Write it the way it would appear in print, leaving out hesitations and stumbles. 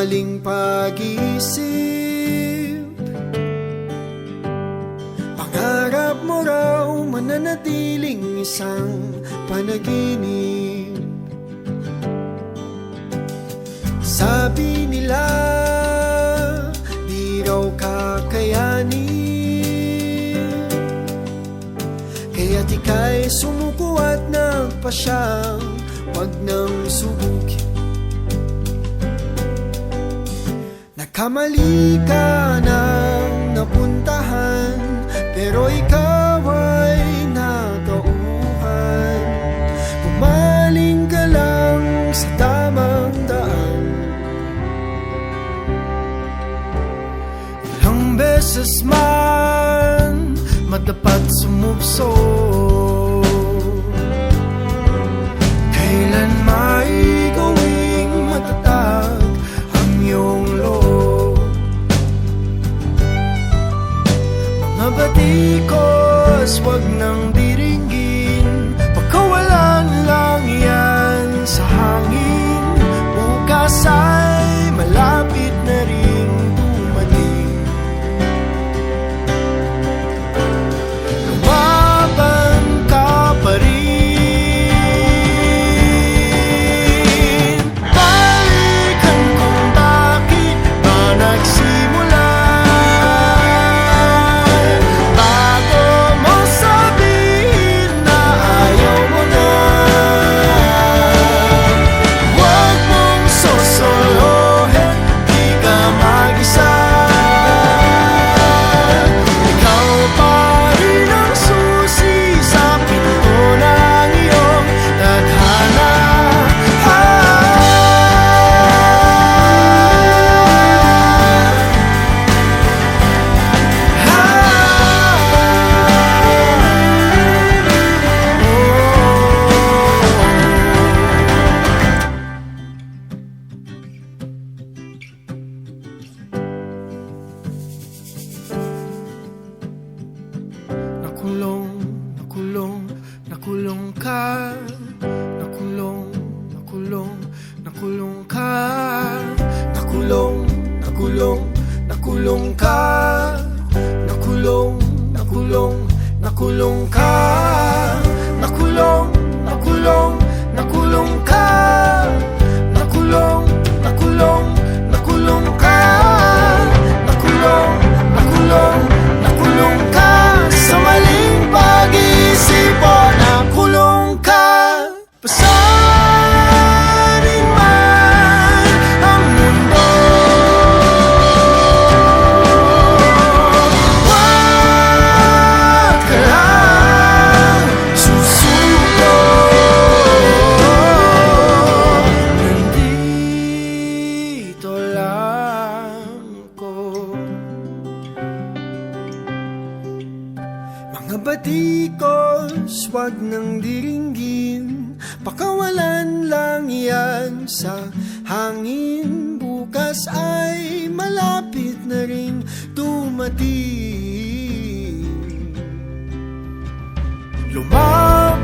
maling pag-iisip. Pangarap mo raw mananatiling isang panaginip. Sabi nila di raw kakayanin, kaya't ika'y sumuko at nagpasyang wag nang subukin. Nagkamali ka ng napuntahan, pero ikaw ay nagauhan. Pumaling ka lang sa tamang daan. Ilang beses man matapat sumubso, kailan may gawing matatag ang iyong loob. Mga batikos, wag nang diringgin, pagkawalan lang yan sa hangin. Bukas ay malapit na ring dumating. Lumaban ka pa rin. Balikan kung bakit ba nagsimula, bago mo sabihin na ayaw mo na. Huwag mong sosolohin, di ka mag-isa. Ikaw pa rin ang susi sa pinto ng iyong tadhana. Nakulong, nakulong, nakulong ka. Nakulong, nakulong, nakulong ka. Nakulong, nakulong, nakulong ka. Nakulong, nakulong, nakulong ka. Nakulong, nakulong, nakulong ka. Nakulong, nakulong, nakulong ka. Nakulong, nakulong, nakulong ka. Sa maling pag-iisip o nakulong ka. Pasanin man ang mundo, wag ka lang susuko. Nandito lang ko. Mga batikos, wag nang diringgin, pakawalan lang yan sa hangin. Bukas ay malapit na rin dumating. Lumabas